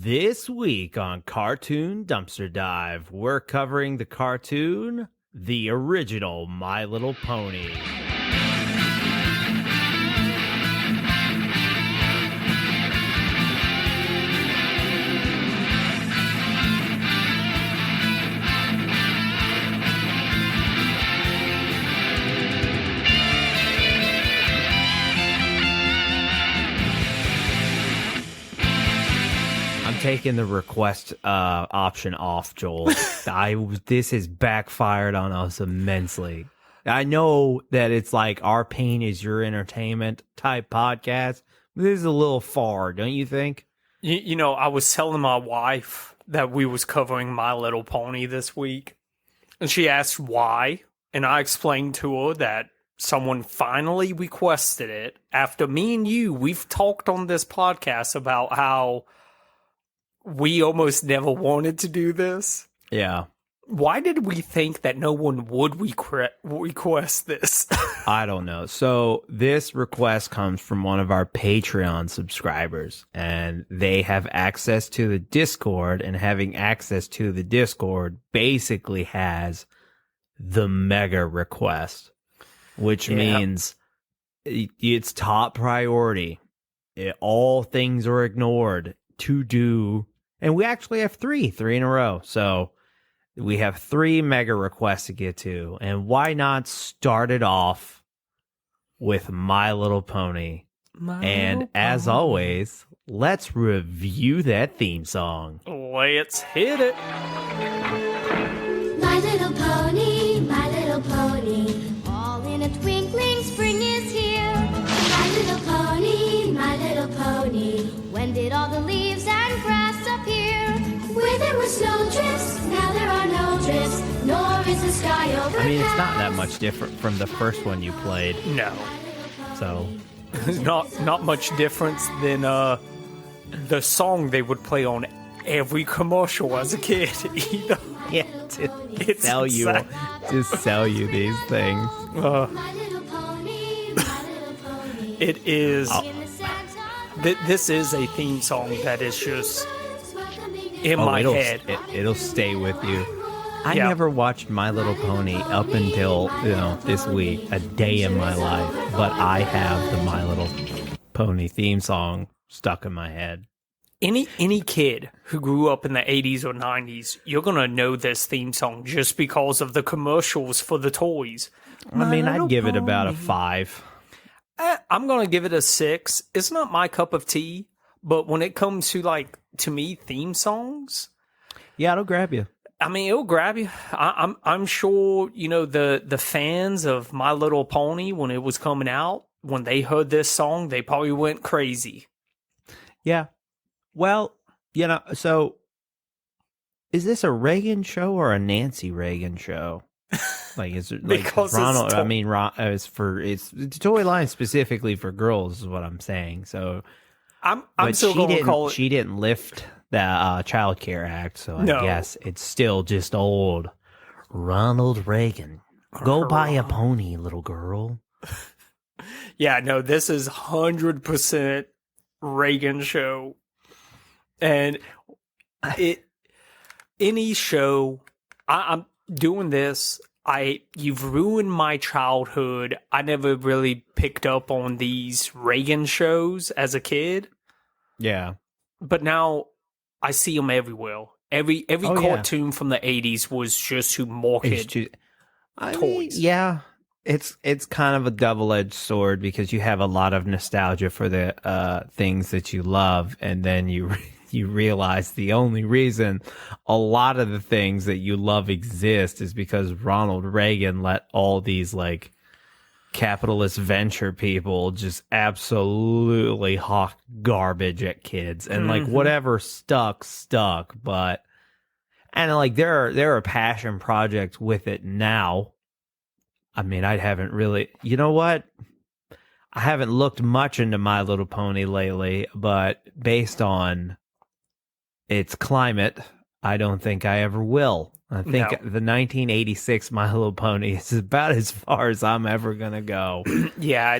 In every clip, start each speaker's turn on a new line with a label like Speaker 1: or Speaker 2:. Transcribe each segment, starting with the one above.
Speaker 1: This week on Cartoon Dumpster Dive, we're covering the cartoon, the original My Little Pony. Taking the request option off, Joel. This has backfired on us immensely. I know that it's like our pain is your entertainment type podcast. This is a little far, don't you think?
Speaker 2: You know, I was telling my wife that we was covering My Little Pony this week, and she asked why, and I explained to her that someone finally requested it after me and you, we've talked on this podcast about how we almost never wanted to do this.
Speaker 1: Yeah.
Speaker 2: Why did we think that no one would request this?
Speaker 1: I don't know. So this request comes from one of our Patreon subscribers, and they have access to the Discord, and having access to the Discord basically has the mega request, which means it's top priority. All things are ignored to do. And we actually have three in a row. So we have 3 mega requests to get to. And why not start it off with My Little Pony? As always, let's review that theme song.
Speaker 2: Let's hit it.
Speaker 3: My little pony, all in a twinkling, spring is here. My little pony, when did all the leaves and grass appear? Where there were snowdrifts, now there are no drifts, nor is the sky overcast.
Speaker 1: I mean, it's not that much different from the first one you played.
Speaker 2: No.
Speaker 1: So,
Speaker 2: not much difference than the song they would play on every commercial as a kid either.
Speaker 1: Yeah, to sell you these things.
Speaker 3: My little pony,
Speaker 2: It is. This is a theme song that is just in my head.
Speaker 1: It'll stay with you. I never watched My Little Pony up until this week, a day in my life, but I have the My Little Pony theme song stuck in my head.
Speaker 2: Any kid who grew up in the 80s or 90s, you're going to know this theme song just because of the commercials for the toys.
Speaker 1: I mean, I'd give it about a 5.
Speaker 2: I'm going to give it a 6. It's not my cup of tea, but when it comes to, to me, theme songs...
Speaker 1: Yeah, it'll grab you.
Speaker 2: I mean, it'll grab you. I'm sure, the fans of My Little Pony, when it was coming out, when they heard this song, they probably went crazy.
Speaker 1: Yeah. Well, so is this a Reagan show or a Nancy Reagan show? Like, is it like Ronald? It's the toy line specifically for girls, is what I'm saying. So,
Speaker 2: I'm still going to call it.
Speaker 1: She didn't lift the Child Care Act, so I guess it's still just old Ronald Reagan. Go buy a pony, little girl.
Speaker 2: Yeah, no, this is 100% Reagan show. And any show, I'm doing this. You've ruined my childhood. I never really picked up on these Reagan shows as a kid.
Speaker 1: Yeah, but
Speaker 2: now I see them everywhere. Every cartoon from the 80s was just to market toys.
Speaker 1: Yeah, it's kind of a double-edged sword because you have a lot of nostalgia for the things that you love, and then you realize the only reason a lot of the things that you love exist is because Ronald Reagan let all these capitalist venture people just absolutely hawk garbage at kids, and whatever stuck, but there are passion projects with it now. I mean, I haven't really, I haven't looked much into My Little Pony lately, but based on its climate, I don't think I ever will. I think the 1986 My Little Pony is about as far as I'm ever going to go.
Speaker 2: Yeah.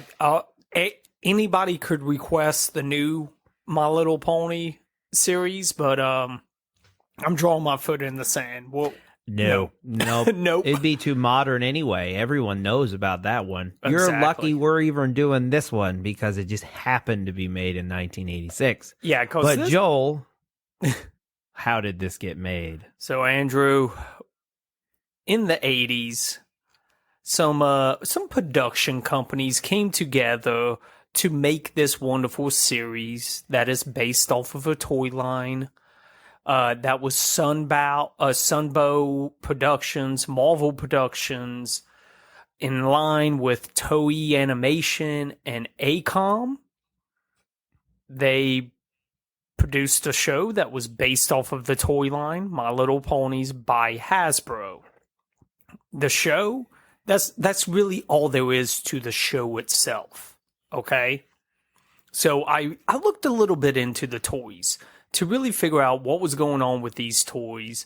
Speaker 2: Anybody could request the new My Little Pony series, but I'm drawing my foot in the sand. Well,
Speaker 1: Nope.
Speaker 2: Nope.
Speaker 1: It'd be too modern anyway. Everyone knows about that one. You're
Speaker 2: Exactly.
Speaker 1: lucky we're even doing this one because it just happened to be made in 1986.
Speaker 2: yeah, because
Speaker 1: But Joel, how did this get made?
Speaker 2: So Andrew, in the 80s, some production companies came together to make this wonderful series that is based off of a toy line. That was Sunbow Productions, Marvel Productions, in line with Toei Animation and ACOM. They produced a show that was based off of the toy line, My Little Ponies by Hasbro. The show, that's really all there is to the show itself, okay? So I looked a little bit into the toys to really figure out what was going on with these toys.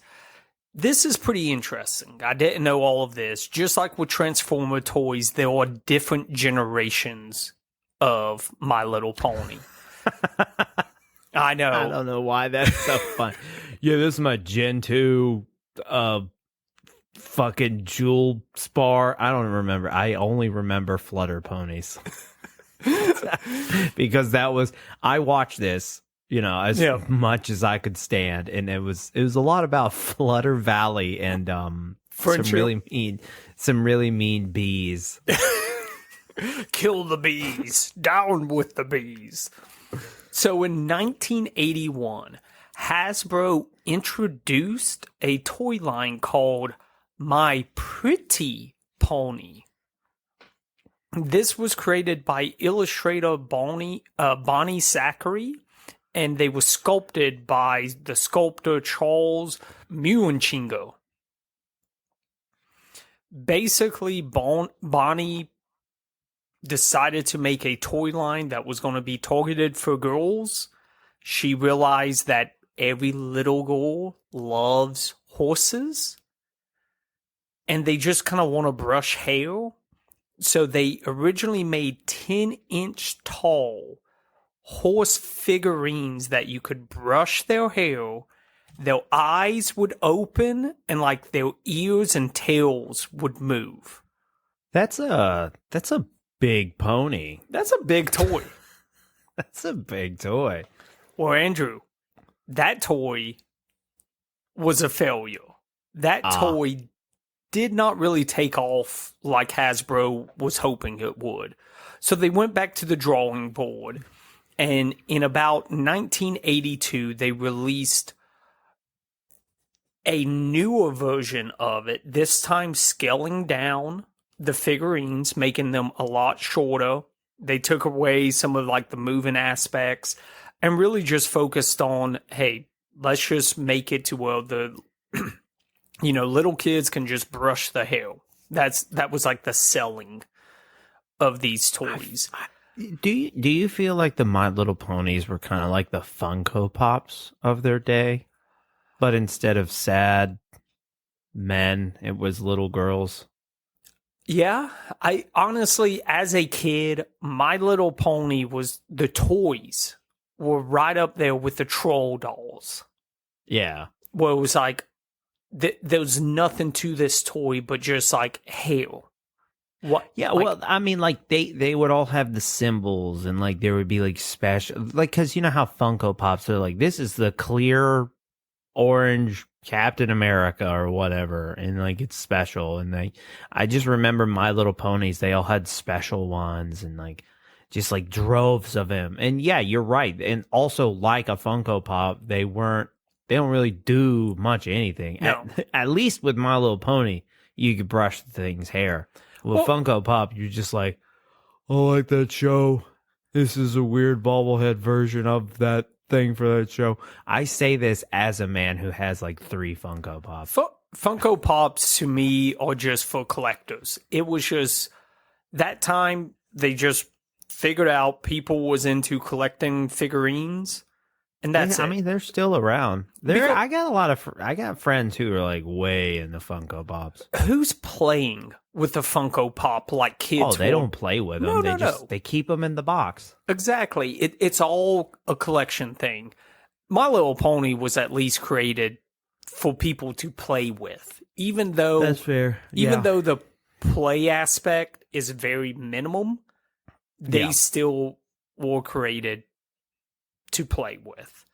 Speaker 2: This is pretty interesting. I didn't know all of this. Just like with Transformer toys, there are different generations of My Little Pony. I know.
Speaker 1: I don't know why that's so fun. Yeah, this is my Gen 2 fucking Jewel Spar. I don't remember. I only remember Flutter Ponies. Because I watched this, as much as I could stand, and it was a lot about Flutter Valley and some really mean bees.
Speaker 2: Kill the bees. Down with the bees. So in 1981, Hasbro introduced a toy line called My Pretty Pony. This was created by illustrator Bonnie Zachary, and they were sculpted by the sculptor Charles Muenchingo. Basically, Bonnie decided to make a toy line that was going to be targeted for girls. She realized that every little girl loves horses, and they just kind of want to brush hair. So they originally made 10-inch tall horse figurines that you could brush their hair. Their eyes would open and like their ears and tails would move.
Speaker 1: That's a big pony.
Speaker 2: That's a big toy.
Speaker 1: That's a big toy.
Speaker 2: Well, Andrew, that toy was a failure. That toy did not really take off like Hasbro was hoping it would. So they went back to the drawing board, and in about 1982, they released a newer version of it, this time scaling down the figurines, making them a lot shorter. They took away some of like the moving aspects and really just focused on, hey, let's just make it to where the little kids can just brush the hair. That was like the selling of these toys.
Speaker 1: Do you feel like the My Little Ponies were kind of like the Funko Pops of their day, but instead of sad men, it was little girls?
Speaker 2: Yeah, I honestly, as a kid, My Little Pony the toys were right up there with the troll dolls.
Speaker 1: Yeah.
Speaker 2: Where it was like, there was nothing to this toy but just like hair. What?
Speaker 1: Yeah,
Speaker 2: like,
Speaker 1: well, I mean, like they would all have the symbols, and like there would be like special, like, because you know how Funko Pops are like, this is the clear orange Captain America or whatever, and like it's special. And I just remember My Little Ponies, they all had special ones, and like just like droves of them. And yeah, you're right. And also, like a Funko Pop, they don't really do much anything.
Speaker 2: No.
Speaker 1: At least with My Little Pony, you could brush the thing's hair. With Funko Pop, you're just like, I like that show. This is a weird bobblehead version of that thing for that show. I say this as a man who has like 3 Funko Pops.
Speaker 2: Funko Pops to me are just for collectors. It was just that time they just figured out people was into collecting figurines, and that's it.
Speaker 1: I mean, they're still around. I got friends who are like way into Funko Pops.
Speaker 2: Who's playing with the Funko Pop like kids?
Speaker 1: Oh, they don't play with them.
Speaker 2: No.
Speaker 1: They keep them in the box.
Speaker 2: Exactly. It's all a collection thing. My Little Pony was at least created for people to play with, even though
Speaker 1: That's fair.
Speaker 2: even though the play aspect is very minimum, they
Speaker 1: Yeah.
Speaker 2: still were created to play with.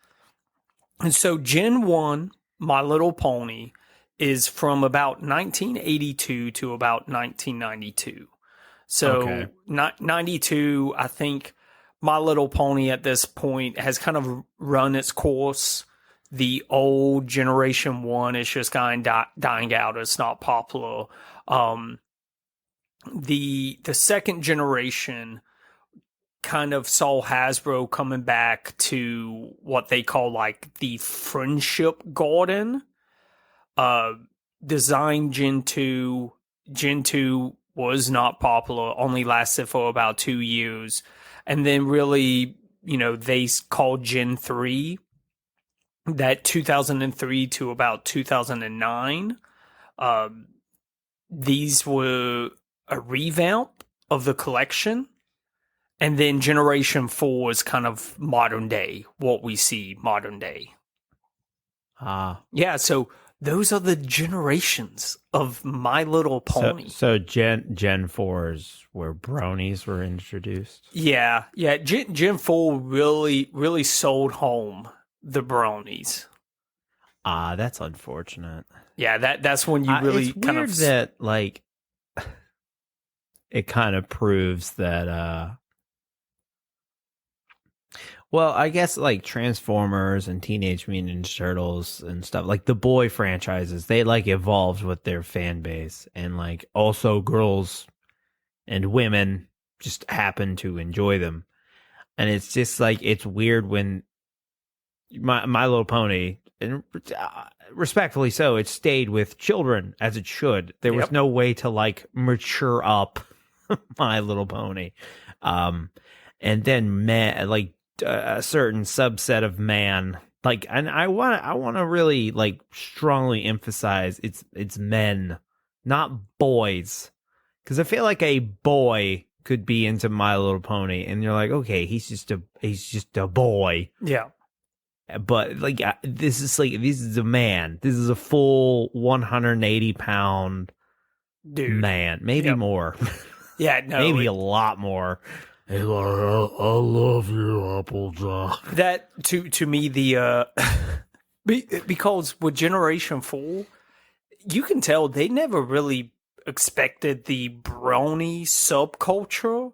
Speaker 2: And so Gen 1, My Little Pony, is from about 1982 to about 1992. So
Speaker 1: Okay.
Speaker 2: 92, I think My Little Pony at this point has kind of run its course. The old Generation 1 is just kind of dying out. It's not popular. The second generation kind of saw Hasbro coming back to what they call like the Friendship Garden. Design Gen 2. Gen 2 was not popular, only lasted for about 2 years. And then really, they called Gen 3, that 2003 to about 2009. These were a revamp of the collection. And then Generation 4 is kind of modern day, what we see modern day. Yeah, so those are the generations of My Little Pony.
Speaker 1: So Gen 4 is where bronies were introduced.
Speaker 2: Yeah. Gen 4 really sold home the bronies.
Speaker 1: That's unfortunate.
Speaker 2: Yeah, that's when you really
Speaker 1: it's
Speaker 2: kind
Speaker 1: weird
Speaker 2: of
Speaker 1: that like it kind of proves that well, I guess like Transformers and Teenage Mutant Ninja Turtles and stuff, like the boy franchises, they like evolved with their fan base, and like also girls and women just happen to enjoy them. And it's just like, it's weird when My Little Pony, and respectfully so, it stayed with children as it should. There was
Speaker 2: Yep.
Speaker 1: no way to like mature up My Little Pony. And then a certain subset of man, like, and I want to really like strongly emphasize it's men, not boys, because I feel like a boy could be into My Little Pony, and you're like, okay, he's just a boy.
Speaker 2: yeah.
Speaker 1: But like, this is a man. This is a full 180-pound
Speaker 2: Dude.
Speaker 1: man, maybe
Speaker 2: Yep.
Speaker 1: more,
Speaker 2: Yeah, no.
Speaker 1: maybe a lot more. Hey, Laura, I love you, Applejack.
Speaker 2: That to me the because with Generation 4, you can tell they never really expected the brony subculture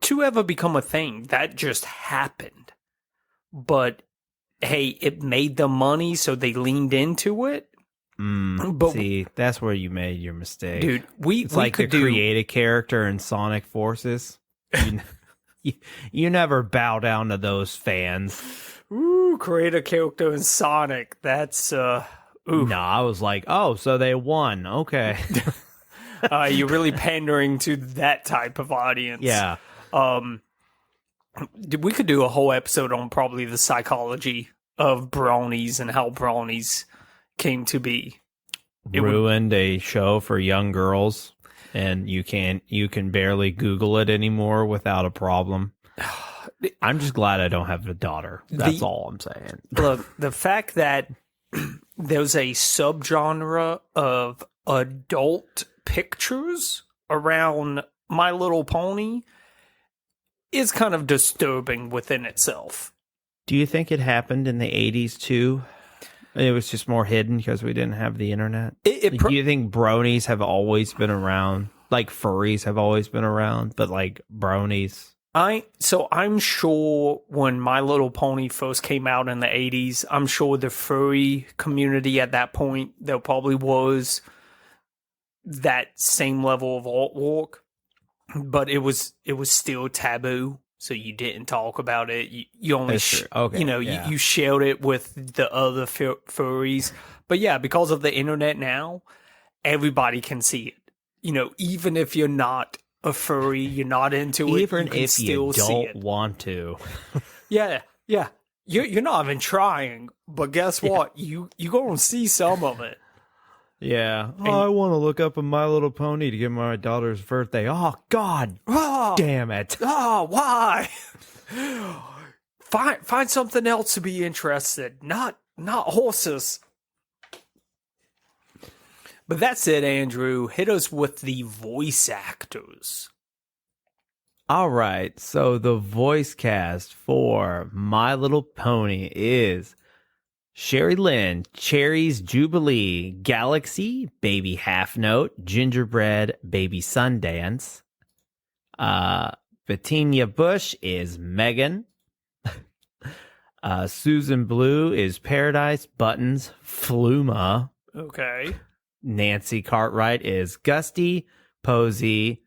Speaker 2: to ever become a thing. That just happened. But hey, it made them money, so they leaned into it. But-
Speaker 1: See, that's where you made your mistake,
Speaker 2: Dude,
Speaker 1: It's
Speaker 2: we
Speaker 1: like
Speaker 2: could
Speaker 1: the
Speaker 2: do
Speaker 1: creative character in Sonic Forces. You never bow down to those fans.
Speaker 2: create a character in Sonic. That's ooh.
Speaker 1: No, I was like, oh, so they won. Okay.
Speaker 2: You're really pandering to that type of audience.
Speaker 1: Yeah.
Speaker 2: We could do a whole episode on probably the psychology of bronies and how bronies came to be. It would-
Speaker 1: Ruined a show for young girls, and you can barely Google it anymore without a problem. I'm just glad I don't have a daughter. That's all I'm saying.
Speaker 2: Look, the fact that there's a subgenre of adult pictures around My Little Pony is kind of disturbing within itself.
Speaker 1: Do you think it happened in the 80s too? It was just more hidden because we didn't have the internet. Like, do you think bronies have always been around? Like furries have always been around, but like bronies.
Speaker 2: I'm sure when My Little Pony first came out in the 80s, I'm sure the furry community at that point, there probably was that same level of artwork, but it was still taboo. So you didn't talk about it. You only,
Speaker 1: That's true. Okay, yeah.
Speaker 2: you shared it with the other furries. But yeah, because of the internet now, everybody can see it. Even if you're not a furry, you're not into it,
Speaker 1: Even
Speaker 2: you can
Speaker 1: if
Speaker 2: still
Speaker 1: you
Speaker 2: see
Speaker 1: don't
Speaker 2: it.
Speaker 1: want to.
Speaker 2: Yeah. You're not even trying, but guess what? You gonna see some of it.
Speaker 1: Yeah. I want to look up a My Little Pony to get my daughter's birthday. Oh, God
Speaker 2: Oh,
Speaker 1: damn it.
Speaker 2: oh, why? Find something else to be interested. Not horses. But that's it, Andrew. Hit us with the voice actors.
Speaker 1: All right, so the voice cast for My Little Pony is Sherry Lynn, Cherry's Jubilee, Galaxy, Baby Half Note, Gingerbread, Baby Sundance. Bettina Bush is Megan. Susan Blue is Paradise, Buttons, Fluma.
Speaker 2: Okay.
Speaker 1: Nancy Cartwright is Gusty, Posey,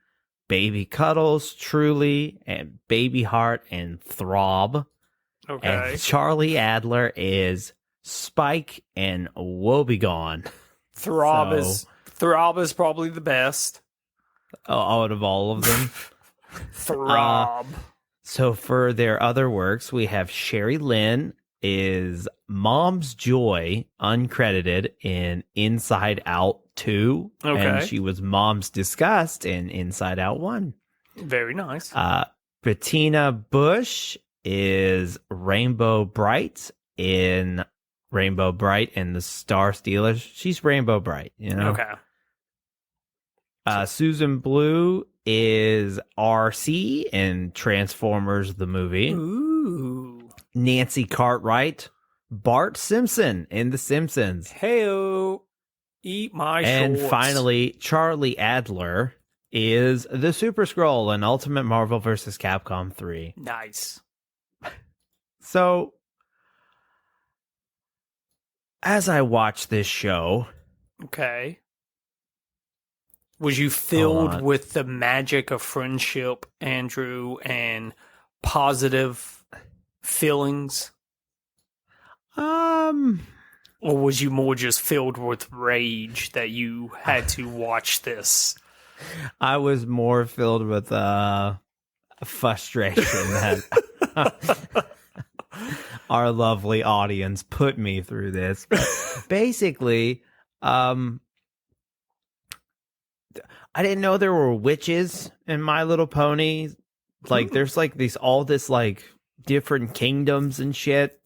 Speaker 1: Baby Cuddles, Truly, and Baby Heart and Throb.
Speaker 2: Okay.
Speaker 1: And Charlie Adler is Spike and Woebegone.
Speaker 2: Throb is probably the best.
Speaker 1: Out of all of them.
Speaker 2: Throb.
Speaker 1: So for their other works, we have Sherry Lynn is Mom's Joy, uncredited in Inside Out 2.
Speaker 2: Okay.
Speaker 1: And she was Mom's Disgust in Inside Out 1.
Speaker 2: Very nice.
Speaker 1: Bettina Bush is Rainbow Bright in Rainbow Bright and the Star Stealers. She's Rainbow Bright, you know?
Speaker 2: Okay.
Speaker 1: Susan Blue is RC in Transformers the movie.
Speaker 2: Ooh.
Speaker 1: Nancy Cartwright, Bart Simpson in The Simpsons.
Speaker 2: Heyo. Eat my
Speaker 1: And
Speaker 2: shorts.
Speaker 1: finally, Charlie Adler is the Super Skrull in Ultimate Marvel vs. Capcom 3.
Speaker 2: Nice.
Speaker 1: So, as I watch this show,
Speaker 2: Okay. Was you
Speaker 1: Hold
Speaker 2: filled
Speaker 1: on.
Speaker 2: with the magic of friendship, Andrew, and positive feelings? Or was you more just filled with rage that you had to watch this?
Speaker 1: I was more filled with frustration that our lovely audience put me through this. Basically, I didn't know there were witches in My Little Pony. Like, there's like all this like different kingdoms and shit.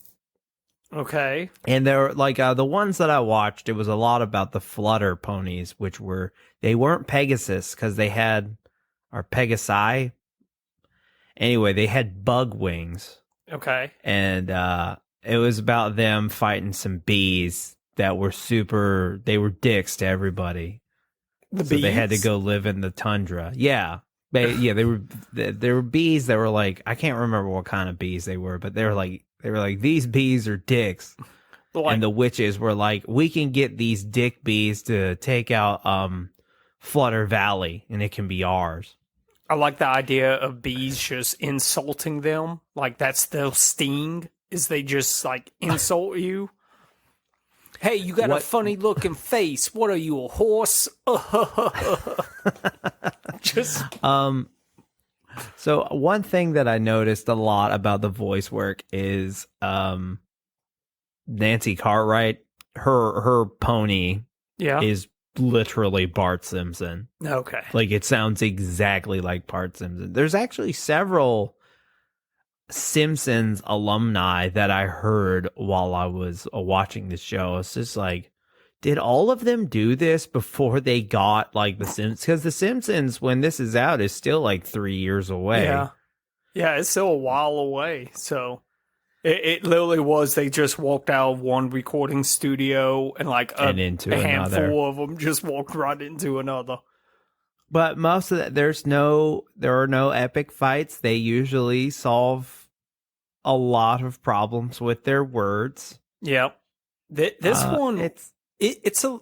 Speaker 2: Okay.
Speaker 1: And they're like the ones that I watched, it was a lot about the Flutter ponies, which they weren't Pegasus because they had, or Pegasi. Anyway, they had bug wings.
Speaker 2: Okay.
Speaker 1: And it was about them fighting some bees that were they were dicks to everybody.
Speaker 2: The
Speaker 1: So they had to
Speaker 2: bees?
Speaker 1: go live in the tundra. Yeah. They were bees that were like, I can't remember what kind of bees they were, but they were like these bees are dicks.
Speaker 2: Like,
Speaker 1: And the witches were like, we can get these dick bees to take out Flutter Valley and it can be ours.
Speaker 2: I like the idea of bees just insulting them. Like, that's their sting, is they just like insult you. Hey, you got a funny looking face. What are you, a horse? Just
Speaker 1: So one thing that I noticed a lot about the voice work is Nancy Cartwright, her pony
Speaker 2: yeah.
Speaker 1: is literally Bart Simpson.
Speaker 2: Okay.
Speaker 1: Like, it sounds exactly like Bart Simpson. There's actually several Simpsons alumni that I heard while I was watching the show. It's just like, did all of them do this before they got like the Simpsons? Because the Simpsons, when this is out, is still like 3 years away.
Speaker 2: Yeah. Yeah, it's still a while away. So it literally was, they just walked out of one recording studio and like
Speaker 1: And into
Speaker 2: handful
Speaker 1: another.
Speaker 2: of them just walked right into another.
Speaker 1: But most of that, there are no epic fights. They usually solve a lot of problems with their words.
Speaker 2: Yep. This one, it's a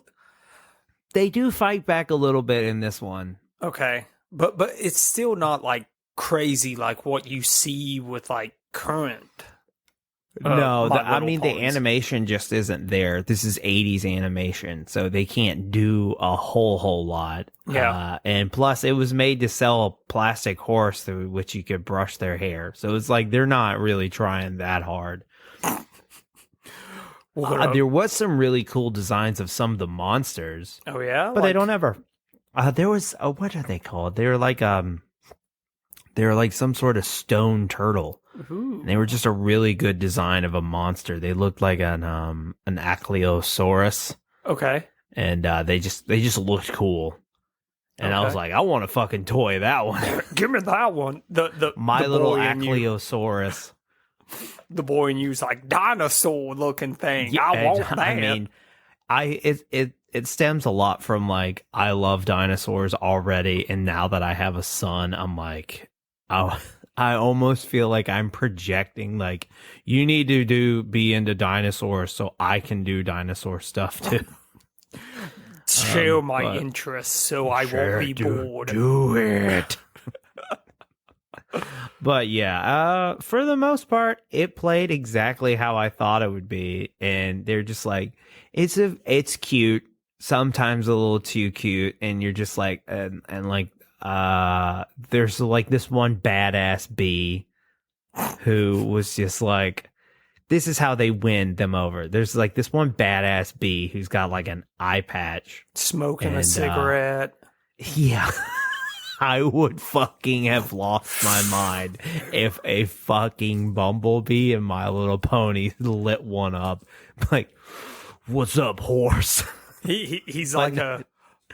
Speaker 1: they do fight back a little bit in this one.
Speaker 2: okay, but it's still not like crazy like what you see with like current.
Speaker 1: No,
Speaker 2: My
Speaker 1: I
Speaker 2: Little
Speaker 1: mean, the
Speaker 2: Ponies.
Speaker 1: animation just isn't there. This is 80s animation, so they can't do a whole lot.
Speaker 2: Yeah.
Speaker 1: And plus, it was made to sell a plastic horse through which you could brush their hair. So it's like they're not really trying that hard. There was some really cool designs of some of the monsters,
Speaker 2: Oh yeah,
Speaker 1: but they don't ever. There was what are they called? They're like some sort of stone turtle.
Speaker 2: Ooh.
Speaker 1: And they were just a really good design of a monster. They looked like an Ankylosaurus,
Speaker 2: Okay.
Speaker 1: and they just looked cool. And I was
Speaker 2: Okay.
Speaker 1: like, I want to fucking toy that one.
Speaker 2: Give me that one.
Speaker 1: My
Speaker 2: the
Speaker 1: little
Speaker 2: boy in you-
Speaker 1: Ankylosaurus.
Speaker 2: The boy in you's like dinosaur looking thing. I want that.
Speaker 1: I mean, it stems a lot from like I love dinosaurs already, and now that I have a son, I'm like, I almost feel like I'm projecting like you need to be into dinosaurs so I can do dinosaur stuff too.
Speaker 2: Share my
Speaker 1: but-
Speaker 2: interests so I won't be bored.
Speaker 1: Do it. But yeah, for the most part, it played exactly how I thought it would be, and they're just like, it's cute, sometimes a little too cute, and you're just like, and like, there's like this one badass bee who was just like, this is how they win them over. There's like this one badass bee who's got like an eye patch.
Speaker 2: Smoking a
Speaker 1: And,
Speaker 2: cigarette.
Speaker 1: Yeah. I would fucking have lost my mind if a fucking bumblebee and My Little Pony lit one up. Like, what's up, horse?
Speaker 2: He's like a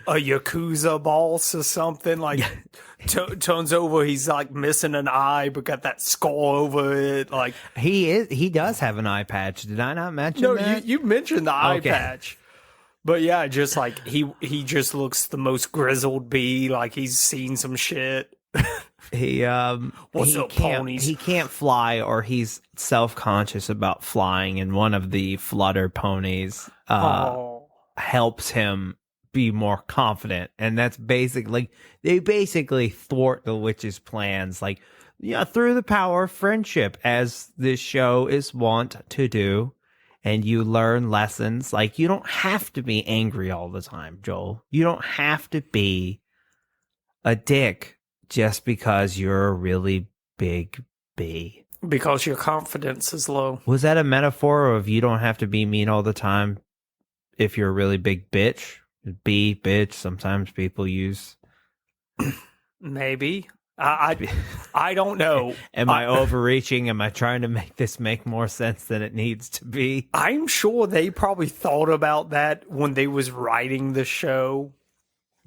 Speaker 2: Yakuza boss or something. Like, turns over, he's like missing an eye, but got that skull over it. Like,
Speaker 1: He does have an eye patch. Did I not mention
Speaker 2: no,
Speaker 1: that?
Speaker 2: you mentioned the eye
Speaker 1: Okay.
Speaker 2: patch. But yeah, just like he just looks the most grizzled bee, like he's seen some shit.
Speaker 1: He
Speaker 2: What's
Speaker 1: he
Speaker 2: up,
Speaker 1: can't,
Speaker 2: ponies?
Speaker 1: He can't fly, or he's self-conscious about flying, and one of the flutter ponies helps him be more confident, and that's basically they basically thwart the witch's plans, like through the power of friendship, as this show is wont to do. And you learn lessons. Like, you don't have to be angry all the time, Joel. You don't have to be a dick just because you're a really big bee.
Speaker 2: Because your confidence is low.
Speaker 1: Was that a metaphor of you don't have to be mean all the time if you're a really big bitch? Bee, bitch, sometimes people use.
Speaker 2: Maybe. I don't know.
Speaker 1: Am I overreaching? Am I trying to make this make more sense than it needs to be?
Speaker 2: I'm sure they probably thought about that when they was writing the show.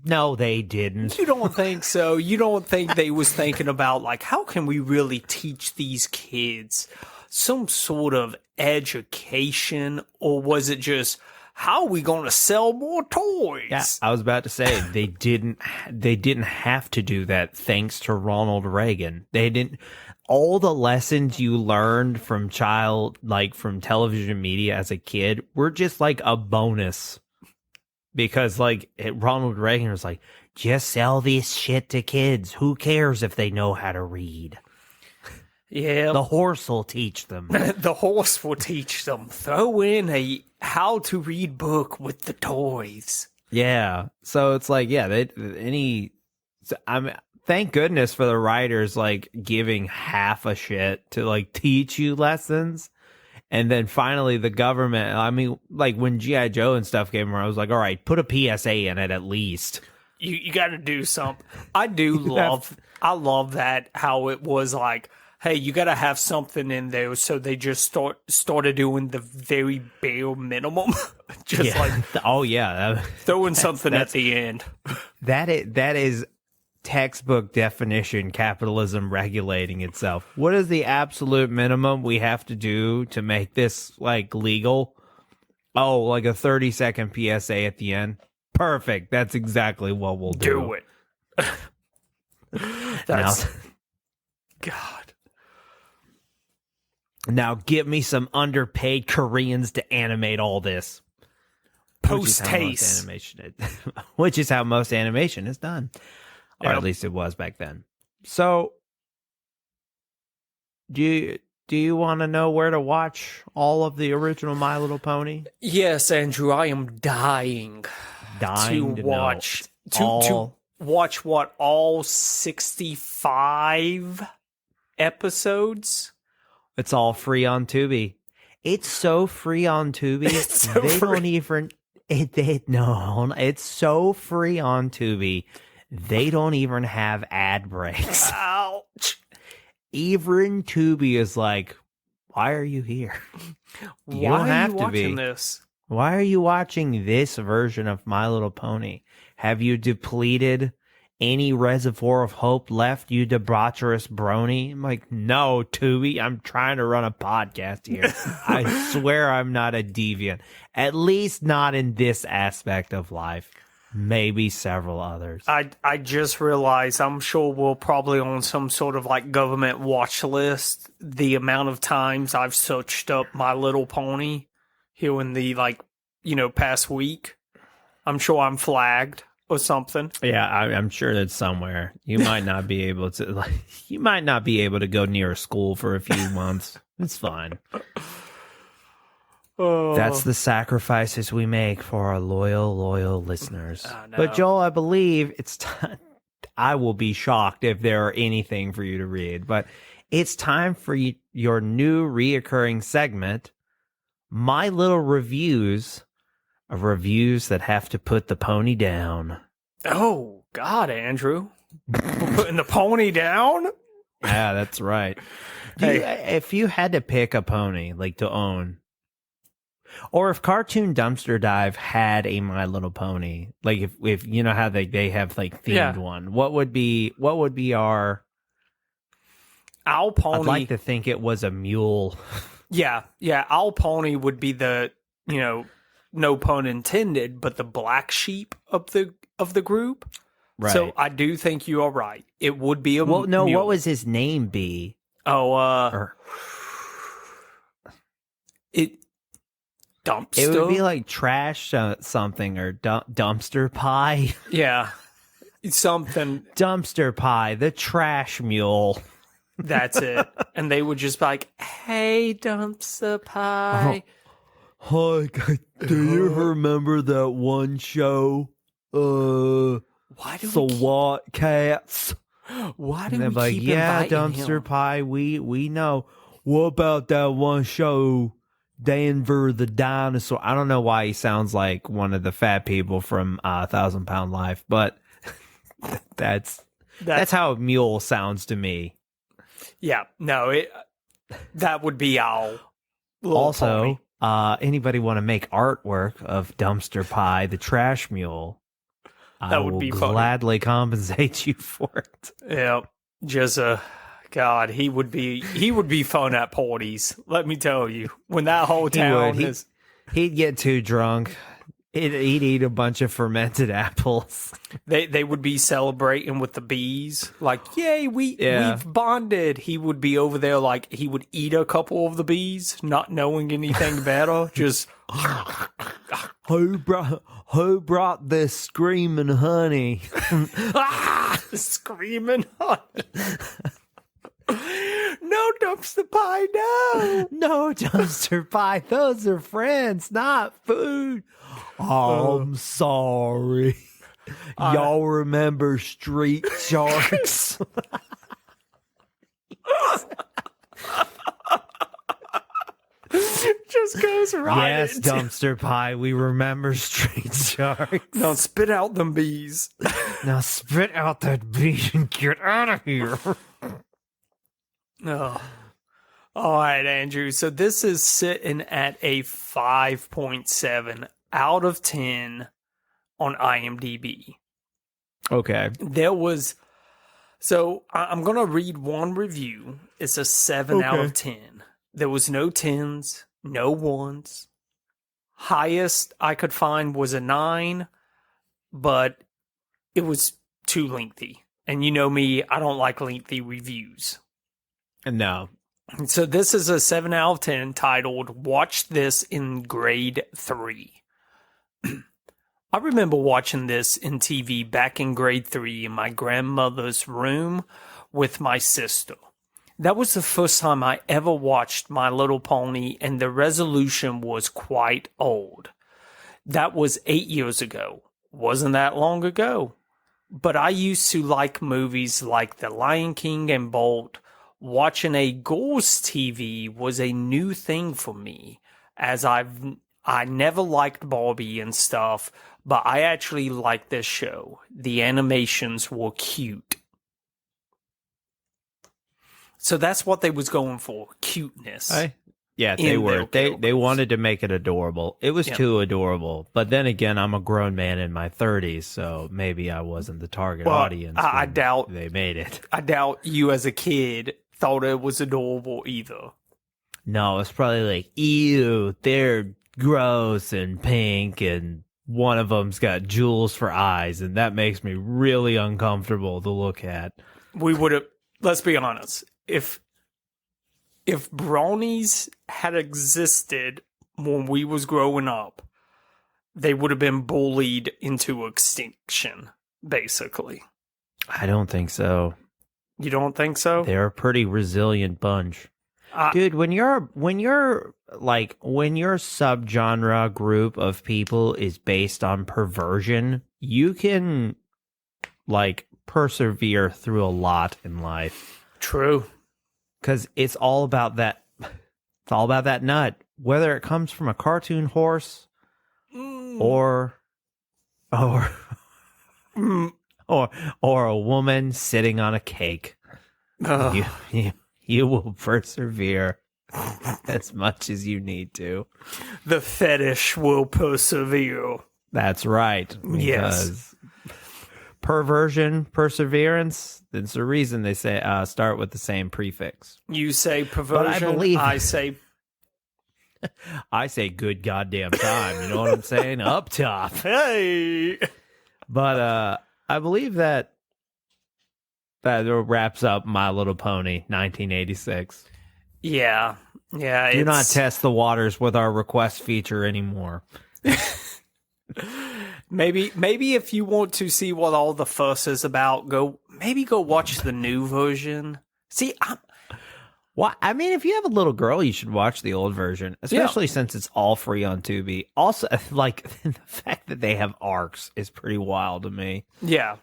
Speaker 1: No, they didn't.
Speaker 2: You don't think so? You don't think they was thinking about, like, how can we really teach these kids some sort of education? Or was it just, how are we going to sell more toys?
Speaker 1: Yeah, I was about to say they didn't have to do that thanks to Ronald Reagan. They didn't. All the lessons you learned from from television media as a kid were just like a bonus. Because Ronald Reagan was like, just sell this shit to kids. Who cares if they know how to read?
Speaker 2: Yeah.
Speaker 1: The horse will teach them.
Speaker 2: The horse will teach them. Throw in a how to read book with the toys.
Speaker 1: Yeah. So it's like, yeah, thank goodness for the writers like giving half a shit to like teach you lessons. And then finally the government, I mean, like when G.I. Joe and stuff came around, I was like, all right, put a PSA in it at least.
Speaker 2: You got to do something. I love that, how it was like, hey, you got to have something in there. So they just started doing the very bare minimum. Just
Speaker 1: Yeah.
Speaker 2: like
Speaker 1: Oh yeah.
Speaker 2: throwing something at the end.
Speaker 1: That is textbook definition capitalism regulating itself. What is the absolute minimum we have to do to make this like legal? Oh, like a 30-second PSA at the end. Perfect. That's exactly what we'll do.
Speaker 2: Do it. That's God.
Speaker 1: Now get me some underpaid Koreans to animate all this.
Speaker 2: Post haste.
Speaker 1: Which is how most animation is done. Or
Speaker 2: Yep.
Speaker 1: at least it was back then. So do you want to know where to watch all of the original My Little Pony?
Speaker 2: Yes, Andrew, I am dying
Speaker 1: Dying
Speaker 2: to
Speaker 1: to
Speaker 2: watch
Speaker 1: know.
Speaker 2: to watch what, all 65 episodes?
Speaker 1: It's all free on Tubi. It's so free on Tubi.
Speaker 2: It's so
Speaker 1: they
Speaker 2: free.
Speaker 1: don't even. It's so free on Tubi. They don't even have ad breaks.
Speaker 2: Ouch.
Speaker 1: even Tubi is like, why are you here? You
Speaker 2: Why
Speaker 1: don't
Speaker 2: are
Speaker 1: have
Speaker 2: you
Speaker 1: to
Speaker 2: watching
Speaker 1: be.
Speaker 2: this?
Speaker 1: Why are you watching this version of My Little Pony? Have you depleted any reservoir of hope left, you debaucherous brony? I'm like, no, Tubi, I'm trying to run a podcast here. I swear I'm not a deviant. At least not in this aspect of life. Maybe several others.
Speaker 2: I just realized I'm sure we're probably on some sort of like government watch list. The amount of times I've searched up My Little Pony here in the past week. I'm sure I'm flagged or something.
Speaker 1: Yeah, I'm sure that's somewhere. You might not be able to you might not be able to go near a school for a few months. It's fine.
Speaker 2: Oh.
Speaker 1: That's the sacrifices we make for our loyal listeners.
Speaker 2: I know.
Speaker 1: But Joel, I believe it's time. I will be shocked if there are anything for you to read, but it's time for your new reoccurring segment, My Little Reviews, of reviews that have to put the pony down.
Speaker 2: Oh, God, Andrew. We're putting the pony down?
Speaker 1: Yeah, that's right. If you had to pick a pony like to own, or if Cartoon Dumpster Dive had a My Little Pony, like if you know how they have like themed one, what would be our
Speaker 2: Owl Pony?
Speaker 1: I'd like to think it was a mule.
Speaker 2: Yeah, Owl Pony would be the, no pun intended, but the black sheep of the group.
Speaker 1: Right.
Speaker 2: So I do think you are right. It would be a
Speaker 1: Well, no,
Speaker 2: mule.
Speaker 1: what was his name be?
Speaker 2: Oh, Dumpster?
Speaker 1: It would be like Trash something or Dumpster Pie.
Speaker 2: Yeah, something.
Speaker 1: Dumpster Pie, the trash mule.
Speaker 2: That's it. And they would just be like, hey, Dumpster Pie.
Speaker 1: Hi, do you remember that one show?
Speaker 2: Why do we
Speaker 1: SWAT cats?
Speaker 2: Why do
Speaker 1: And they're
Speaker 2: we
Speaker 1: like,
Speaker 2: keep
Speaker 1: yeah,
Speaker 2: inviting
Speaker 1: Dumpster
Speaker 2: him?
Speaker 1: Pie, we know. What about that one show, Denver the Dinosaur? I don't know why he sounds like one of the fat people from 1,000 Pound Life, but that's how a mule sounds to me.
Speaker 2: Yeah, no, that would be our little
Speaker 1: Also,
Speaker 2: pony.
Speaker 1: anybody want to make artwork of Dumpster Pie, the trash mule?
Speaker 2: That would be funny.
Speaker 1: gladly compensate you for it.
Speaker 2: Yeah, just God, he would be fun at parties. Let me tell you, when that whole town is.
Speaker 1: He'd get too drunk. He'd eat a bunch of fermented apples.
Speaker 2: They would be celebrating with the bees, like, yay, we've bonded. He would be over there like he would eat a couple of the bees, not knowing anything better. Just
Speaker 1: who brought this screaming honey?
Speaker 2: screaming. No, Dumpster Pie, no.
Speaker 1: No, Dumpster Pie. Those are friends, not food. Oh, I'm sorry. Y'all remember Street Sharks?
Speaker 2: Just goes right.
Speaker 1: Yes,
Speaker 2: into-
Speaker 1: Dumpster Pie. We remember Street Sharks.
Speaker 2: Now spit out them bees.
Speaker 1: Now spit out that bee and get out of here.
Speaker 2: Oh. All right, Andrew. So this is sitting at a 5.7 out of 10 on IMDb.
Speaker 1: Okay.
Speaker 2: I'm going to read one review. It's a 7 out of 10. There was no 10s, no 1s. Highest I could find was a 9, but it was too lengthy. And you know me, I don't like lengthy reviews.
Speaker 1: No.
Speaker 2: So this is a 7 out of 10 titled Watch This in Grade 3. I remember watching this in TV back in grade 3 in my grandmother's room with my sister. That was the first time I ever watched My Little Pony, and the resolution was quite old. That was 8 years ago. Wasn't that long ago. But I used to like movies like The Lion King and Bolt. Watching a Ghost TV was a new thing for me, as I never liked Barbie and stuff, but I actually liked this show. The animations were cute. So that's what they was going for, cuteness.
Speaker 1: Yeah, they
Speaker 2: In
Speaker 1: were.
Speaker 2: Little
Speaker 1: They
Speaker 2: Gilberts.
Speaker 1: wanted to make it adorable. It was
Speaker 2: Yeah.
Speaker 1: too adorable. But then again, I'm a grown man in my 30s, so maybe I wasn't the target audience.
Speaker 2: I
Speaker 1: when
Speaker 2: doubt
Speaker 1: they made it.
Speaker 2: I doubt you as a kid thought it was adorable either.
Speaker 1: No, it's probably like, ew, they're gross and pink, and one of them's got jewels for eyes, and that makes me really uncomfortable to look at.
Speaker 2: We would have, let's be honest, if bronies had existed when we was growing up, they would have been bullied into extinction, basically.
Speaker 1: I don't think so.
Speaker 2: You don't think so?
Speaker 1: They're a pretty resilient bunch. Dude, when your subgenre group of people is based on perversion, you can like persevere through a lot in life.
Speaker 2: True.
Speaker 1: Because it's all about that. It's all about that nut, whether it comes from a cartoon horse or a woman sitting on a cake.
Speaker 2: Ugh.
Speaker 1: You will persevere as much as you need to.
Speaker 2: The fetish will persevere.
Speaker 1: That's right.
Speaker 2: Yes.
Speaker 1: Because perseverance, that's the reason they say start with the same prefix.
Speaker 2: You say perversion,
Speaker 1: believe-
Speaker 2: I say
Speaker 1: I say good goddamn time. You know what I'm saying? Up top.
Speaker 2: hey.
Speaker 1: But I believe that wraps up My Little Pony 1986.
Speaker 2: Yeah. Yeah.
Speaker 1: Do not test the waters with our request feature anymore.
Speaker 2: Maybe if you want to see what all the fuss is about, go watch the new version. See,
Speaker 1: Well, I mean, if you have a little girl, you should watch the old version, especially since it's all free on Tubi. Also, like, the fact that they have arcs is pretty wild to me.
Speaker 2: yeah.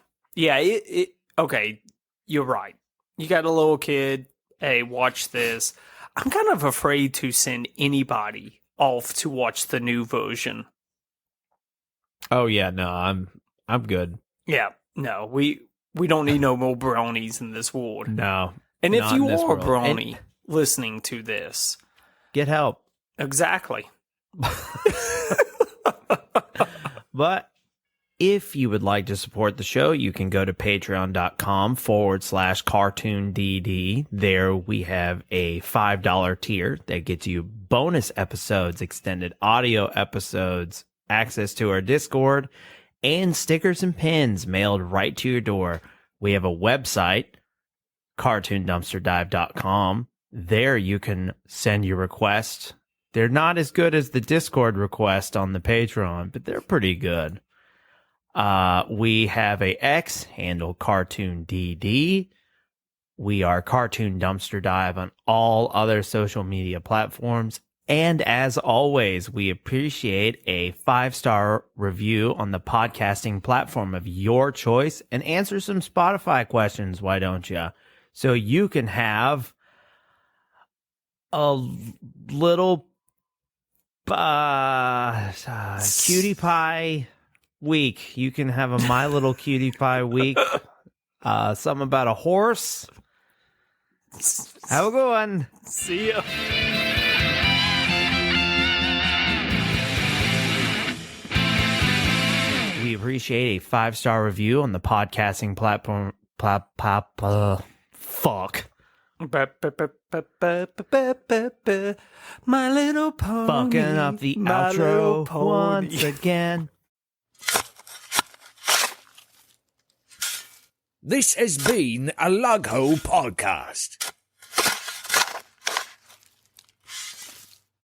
Speaker 2: Okay, you're right. You got a little kid. Hey, watch this. I'm kind of afraid to send anybody off to watch the new version.
Speaker 1: Oh yeah, no, I'm good.
Speaker 2: Yeah, no, we don't need no more bronies in this world.
Speaker 1: No,
Speaker 2: And if
Speaker 1: not
Speaker 2: you
Speaker 1: in this
Speaker 2: are a
Speaker 1: world.
Speaker 2: brony listening to this,
Speaker 1: get help.
Speaker 2: exactly.
Speaker 1: But if you would like to support the show, you can go to patreon.com/cartoondd. There we have a $5 tier that gets you bonus episodes, extended audio episodes, access to our Discord, and stickers and pins mailed right to your door. We have a website, cartoondumpsterdive.com. There you can send your requests. They're not as good as the Discord request on the Patreon, but they're pretty good. We have a X handle, CartoonDD. We are Cartoon Dumpster Dive on all other social media platforms. And as always, we appreciate a 5-star review on the podcasting platform of your choice, and answer some Spotify questions, why don't you? So you can have a little cutie pie week. You can have a My Little Cutie Pie week. Something about a horse. Have a good one.
Speaker 2: See ya.
Speaker 1: We appreciate a 5-star review on the podcasting platform. Fuck.
Speaker 2: My Little Pony.
Speaker 1: Fucking up the
Speaker 2: My Little
Speaker 1: outro
Speaker 2: Pony.
Speaker 1: once again.
Speaker 4: This has been a Lug Hole Podcast.